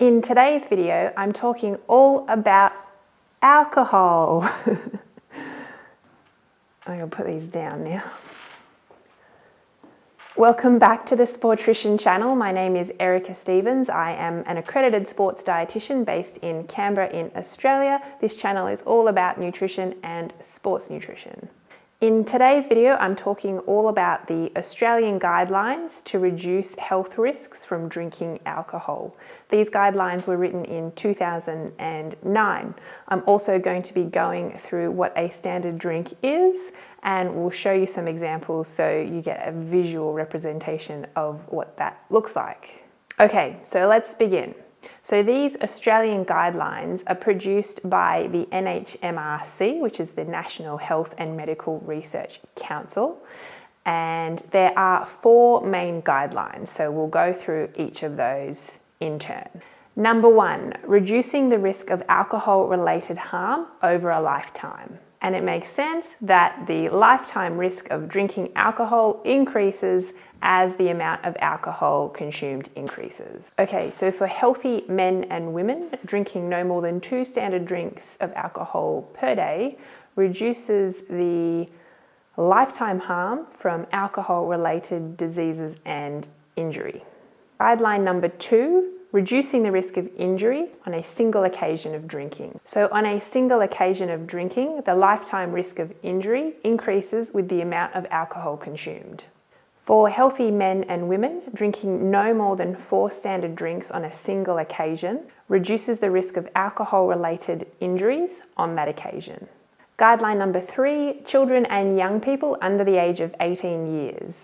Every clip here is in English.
In today's video, I'm talking all about alcohol. I'm going to put these down now. Welcome back to the Sportrition channel. My name is Erica Stevens. I am an accredited sports dietitian based in Canberra in Australia. This channel is all about nutrition and sports nutrition. In today's video, I'm talking all about the Australian guidelines to reduce health risks from drinking alcohol. These guidelines were written in 2009. I'm also going to be going through what a standard drink is, and we'll show you some examples so you get a visual representation of what that looks like. Okay, so let's begin. So these Australian guidelines are produced by the NHMRC, which is the National Health and Medical Research Council, and there are 4 main guidelines, so we'll go through each of those in turn. Number 1, reducing the risk of alcohol-related harm over a lifetime. And it makes sense that the lifetime risk of drinking alcohol increases as the amount of alcohol consumed increases. Okay, so for healthy men and women, drinking no more than 2 standard drinks of alcohol per day reduces the lifetime harm from alcohol-related diseases and injury. Guideline number 2, reducing the risk of injury on a single occasion of drinking. So on a single occasion of drinking, the lifetime risk of injury increases with the amount of alcohol consumed. For healthy men and women, drinking no more than 4 standard drinks on a single occasion reduces the risk of alcohol-related injuries on that occasion. Guideline number 3, children and young people under the age of 18 years.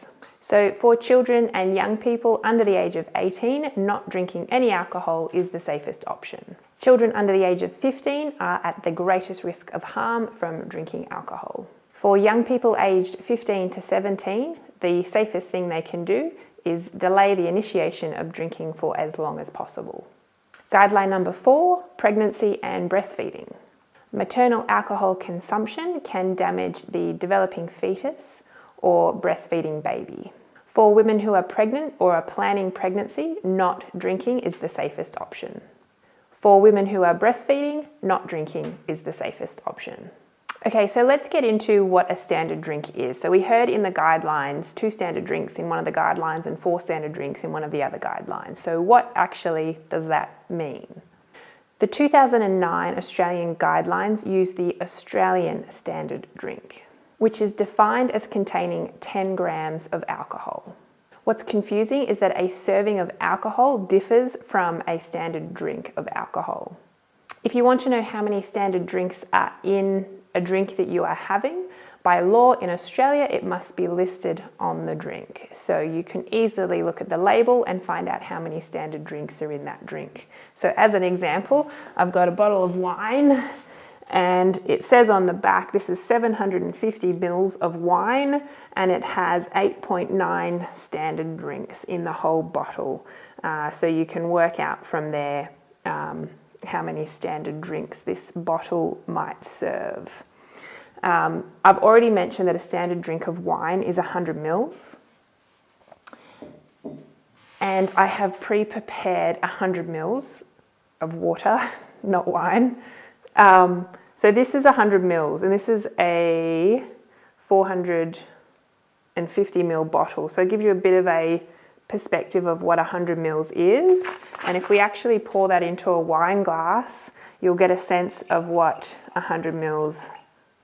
So for children and young people under the age of 18, not drinking any alcohol is the safest option. Children under the age of 15 are at the greatest risk of harm from drinking alcohol. For young people aged 15 to 17, the safest thing they can do is delay the initiation of drinking for as long as possible. Guideline number 4, pregnancy and breastfeeding. Maternal alcohol consumption can damage the developing fetus or breastfeeding baby. For women who are pregnant or are planning pregnancy, not drinking is the safest option. For women who are breastfeeding, not drinking is the safest option. Okay, so let's get into what a standard drink is. So we heard in the guidelines 2 standard drinks in one of the guidelines and 4 standard drinks in one of the other guidelines. So what actually does that mean? The 2009 Australian guidelines use the Australian standard drink, which is defined as containing 10 grams of alcohol. What's confusing is that a serving of alcohol differs from a standard drink of alcohol. If you want to know how many standard drinks are in a drink that you are having, by law in Australia, it must be listed on the drink. So you can easily look at the label and find out how many standard drinks are in that drink. So as an example, I've got a bottle of wine, and it says on the back, this is 750 mils of wine, and it has 8.9 standard drinks in the whole bottle. So you can work out from there how many standard drinks this bottle might serve. I've already mentioned that a standard drink of wine is 100 mils. And I have pre-prepared 100 mils of water, not wine. So this is 100 mils, and this is a 450 ml bottle. So it gives you a bit of a perspective of what 100 mils is. And if we actually pour that into a wine glass, you'll get a sense of what 100 mils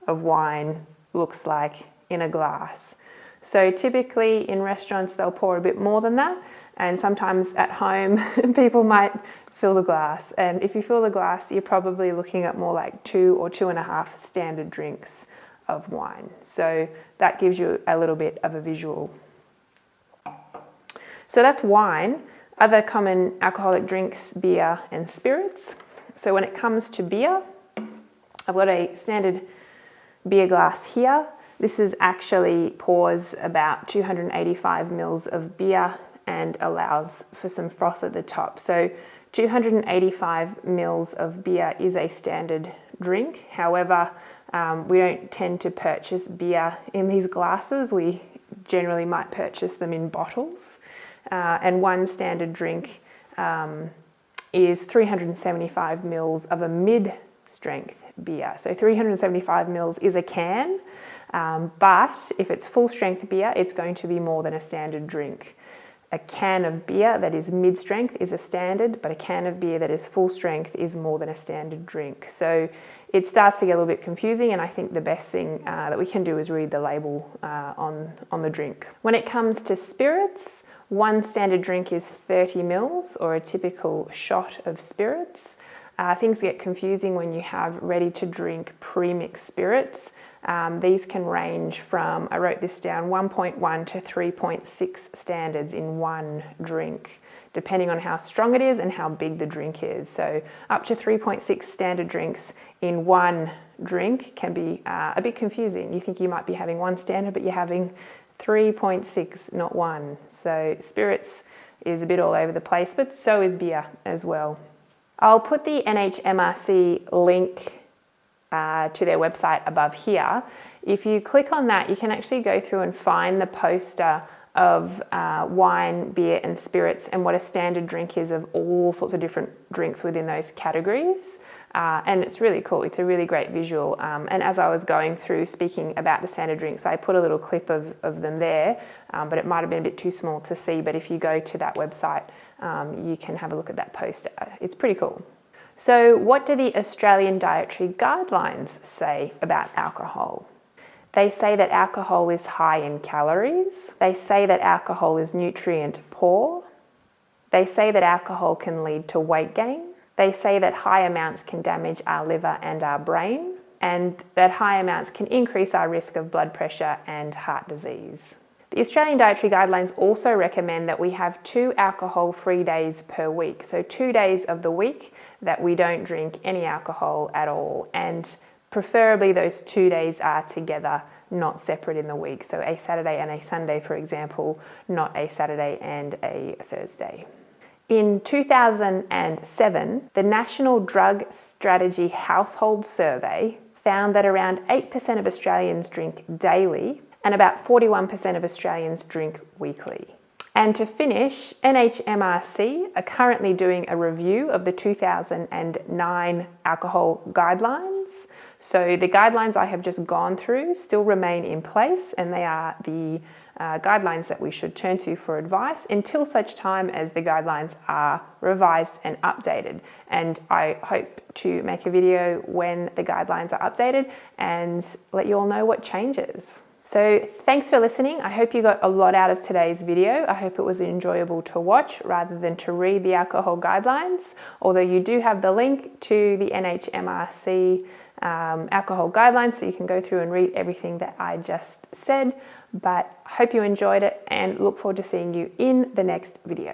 of wine looks like in a glass. So typically in restaurants, they'll pour a bit more than that. And sometimes at home, people might fill the glass. And if you fill the glass, you're probably looking at more like 2 or 2.5 standard drinks of wine. So that gives you a little bit of a visual. So that's wine. Other common alcoholic drinks, beer and spirits. So when it comes to beer, I've got a standard beer glass here. This is actually pours about 285 mils of beer and allows for some froth at the top. So 285 mils of beer is a standard drink. However, we don't tend to purchase beer in these glasses. We generally might purchase them in bottles. And one standard drink is 375 mils of a mid-strength beer. So 375 mils is a can, but if it's full strength beer, it's going to be more than a standard drink. A can of beer that is mid-strength is a standard, but a can of beer that is full strength is more than a standard drink. So it starts to get a little bit confusing, and I think the best thing that we can do is read the label on the drink. When it comes to spirits, one standard drink is 30 mils, or a typical shot of spirits. Things get confusing when you have ready-to-drink pre-mixed spirits. These can range from, I wrote this down, 1.1 to 3.6 standards in one drink, depending on how strong it is and how big the drink is. So up to 3.6 standard drinks in one drink can be a bit confusing. You think you might be having one standard, but you're having 3.6, not one. So spirits is a bit all over the place, but so is beer as well. I'll put the NHMRC link to their website above here. If you click on that, you can actually go through and find the poster of wine, beer and spirits and what a standard drink is of all sorts of different drinks within those categories. And it's really cool. It's a really great visual. And as I was going through speaking about the standard drinks, I put a little clip of them there, but it might have been a bit too small to see. But if you go to that website, you can have a look at that poster. It's pretty cool. So what do the Australian Dietary Guidelines say about alcohol? They say that alcohol is high in calories. They say that alcohol is nutrient poor. They say that alcohol can lead to weight gain. They say that high amounts can damage our liver and our brain, and that high amounts can increase our risk of blood pressure and heart disease. The Australian Dietary Guidelines also recommend that we have 2 alcohol-free days per week. So 2 days of the week that we don't drink any alcohol at all. And preferably those 2 days are together, not separate in the week. So a Saturday and a Sunday, for example, not a Saturday and a Thursday. In 2007, the National Drug Strategy Household Survey found that around 8% of Australians drink daily, and about 41% of Australians drink weekly. And to finish, NHMRC are currently doing a review of the 2009 alcohol guidelines. So the guidelines I have just gone through still remain in place, and they are the guidelines that we should turn to for advice until such time as the guidelines are revised and updated. And I hope to make a video when the guidelines are updated and let you all know what changes. So thanks for listening. I hope you got a lot out of today's video. I hope it was enjoyable to watch rather than to read the alcohol guidelines, although you do have the link to the NHMRC alcohol guidelines, so you can go through and read everything that I just said. But I hope you enjoyed it and look forward to seeing you in the next video.